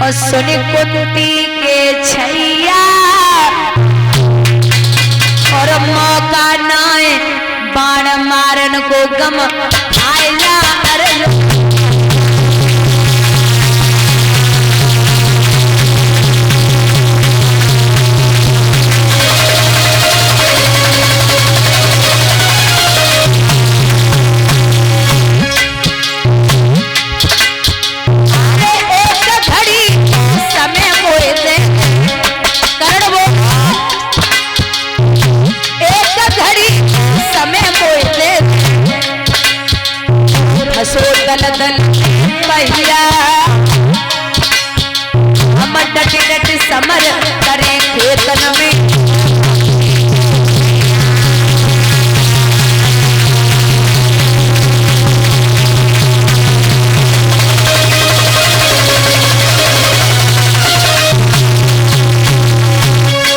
और सुन कुंती के छैया और मौका नाए बाण मारन को गम आयला दल दल पहिया हम डट डट समर करे खेतन में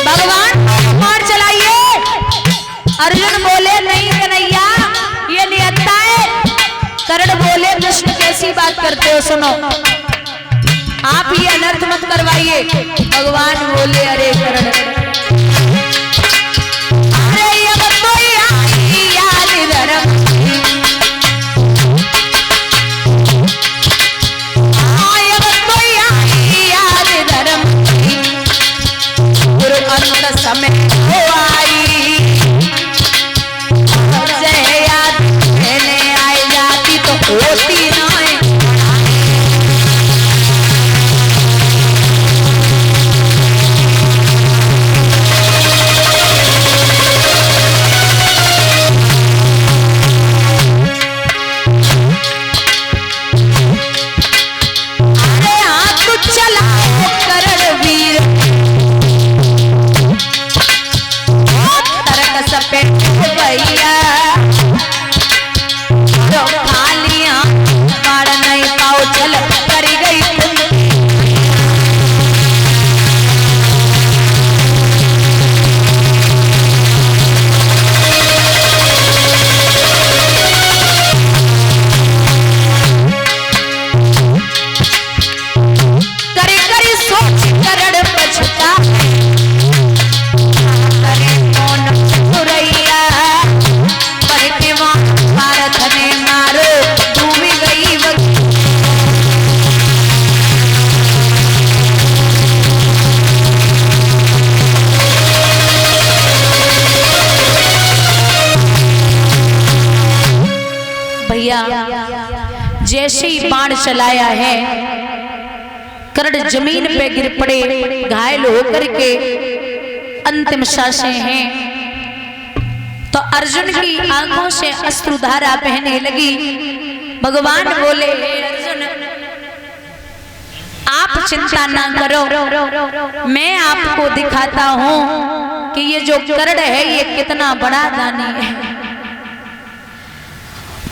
भगवान मार चलाइए। अर्जुन बोले नहीं कन्हैया ये नियत्ता है। कर्ण बोले कृष्ण कैसी बात करते हो, सुनो आप ये अनर्थ मत करवाइए। भगवान बोले अरे कर्ण अरे अब तो याद धर्म अब तो याद धर्म गुरु अंत समय हो आई याद मैंने आई जाती तो होती ना जैसे ही बाण चलाया है कर्ण जमीन पे गिर पड़े, घायल होकर के अंतिम सांसें हैं। तो अर्जुन की आंखों से अश्रुधारा बहने लगी। भगवान बोले अर्जुन आप चिंता ना करो, मैं आपको दिखाता हूं कि ये जो कर्ण है ये कितना बड़ा दानी है।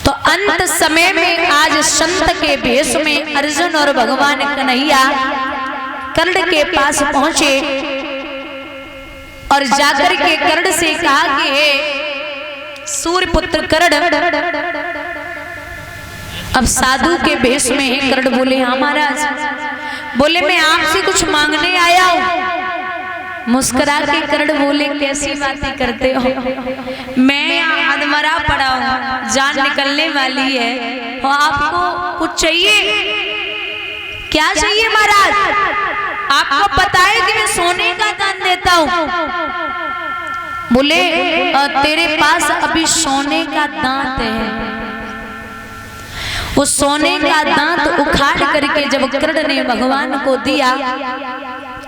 तो अंत समय में आज संत के भेष में अर्जुन और भगवान कन्हैया कर्ण के पास पहुंचे और जाकर के कर्ण से कहा कि हे सूर्यपुत्र कर्ण, अब साधु के भेष में है। कर्ण बोले हाँ महाराज। बोले मैं आपसे कुछ मांगने आया हूं। मुस्कुरा के कर्ण बोले कैसी बातें करते हो, मैं अधमरा पड़ा हूं, जान निकलने वाली है और आपको कुछ चाहिए? क्या चाहिए महाराज? आपको पता है कि मैं सोने का दान देता हूं। बोले तेरे पास अभी सोने का दांत है। उस सोने का दांत उखाड़ करके जब कर्ण ने भगवान को दिया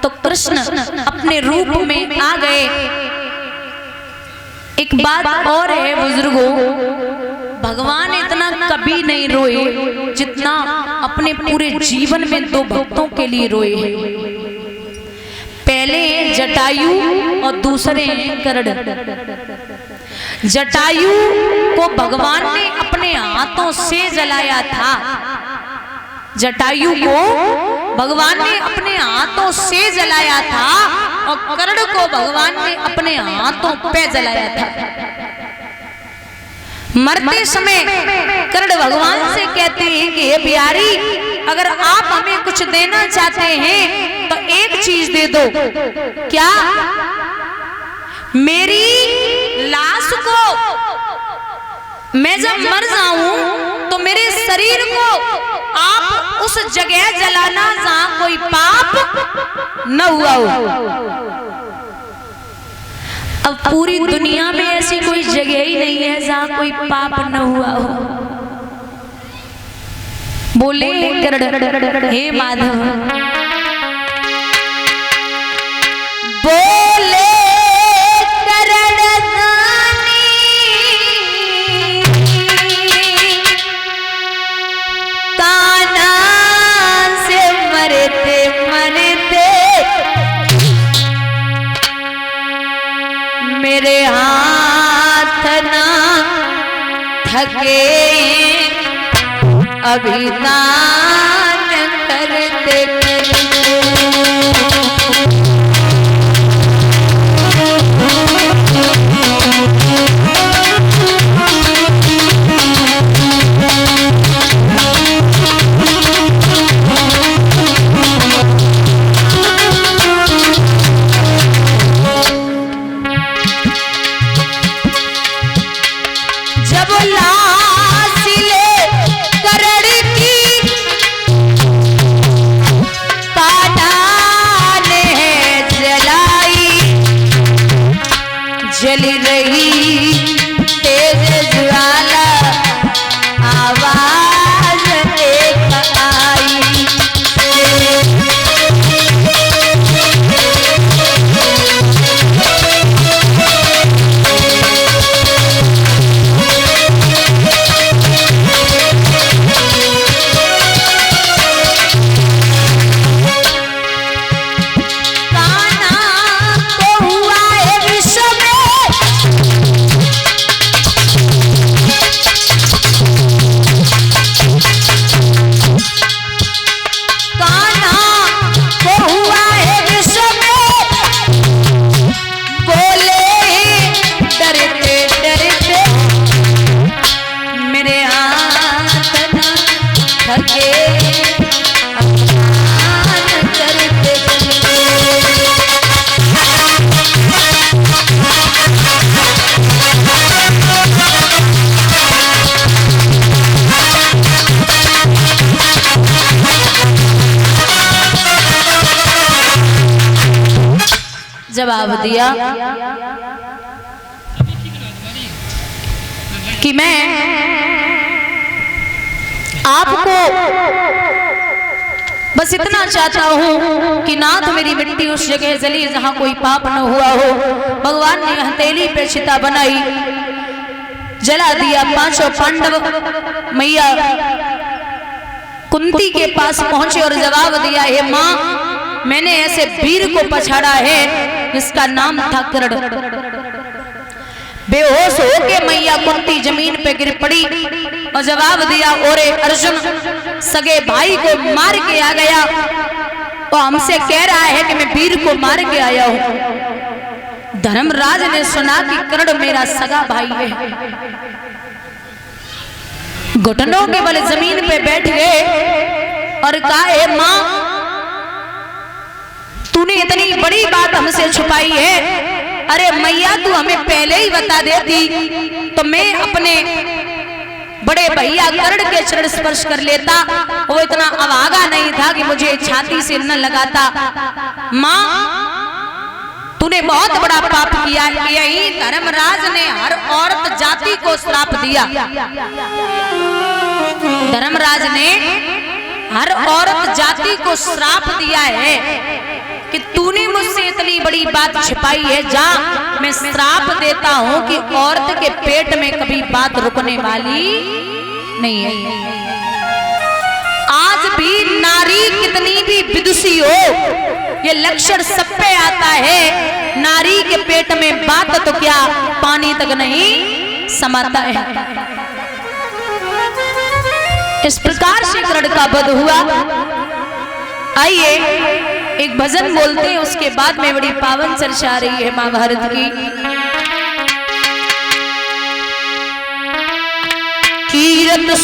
तो कृष्ण अपने रूप में आ गए। एक बात और है बुजुर्गों, भगवान इतना कभी नहीं रोए जितना अपने पूरे जीवन में दो भक्तों के लिए रोए हैं। पहले जटायु और दूसरे कर्ण। जटायु को भगवान ने अपने हाथों से जलाया था। जटायु को भगवान ने अपने हाथों से जलाया था और कर्ण को भगवान ने अपने हाथों पे जलाया था। मरते समय कर्ण भगवान से कहते हैं कि हे बिहारी अगर आप हमें कुछ देना चाहते हैं तो एक चीज दे दो। क्या? मेरी लाश को मैं जब मर जाऊं तो मेरे शरीर को आप उस जगह जलाना जहां कोई पाप न हुआ हो। अब पूरी दुनिया में ऐसी कोई जगह ही नहीं है जहां कोई पाप न हुआ हो। बोले हे माधव, बोले काना से मरते मरते मेरे हाथ ना थके अभिदान करते जली रही तेज ज्वाला आवाज एक आई। जवाब दिया कि मैं आपको बस इतना चाहता हूं कि नाथ मेरी मिट्टी उस जगह जली जहां कोई पाप न हुआ हो। भगवान ने हथेली पे चिता बनाई, जला दिया। पांचों पांडव मैया कुंती के पास पहुंचे और जवाब दिया, हे मां, मैंने ऐसे वीर को पछाड़ा है जिसका नाम था कर्ण। बेहोश होके मैया कुंती जमीन पे गिर पड़ी और जवाब दिया, ओरे अर्जुन सगे भाई को मार के आ गया और हमसे कह रहा है कि मैं वीर को मार के आया हूं। धर्मराज ने सुना कि कर्ण मेरा सगा भाई है। घुटनों के बल जमीन पे बैठ गए और कहा, हे मां, तूने इतनी बड़ी बात हमसे छुपाई है। अरे मैया, तू हमें पहले ही बता देती तो मैं अपने बड़े भैया कर्ण के चरण स्पर्श कर लेता। वो इतना अभागा नहीं था कि मुझे छाती से न लगाता। मां, तूने बहुत बड़ा पाप किया। यही धर्मराज ने हर औरत जाति को श्राप दिया। धर्मराज ने हर औरत जाति को श्राप दिया है कि तूने मुझसे इतनी बड़ी बात छिपाई है। जा, मैं श्राप देता हूं कि औरत के पेट में कभी बात रुकने वाली नहीं है। आज भी नारी कितनी भी विदुषी हो, ये लक्षण सब पे आता है। नारी के पेट में बात तो क्या पानी तक नहीं समाता है। इस प्रकार से कर्ण का वध हुआ। आइए एक भजन बोलते हैं, उसके बाद में बड़ी पावन चर्चा आ रही है महाभारत की। कीरत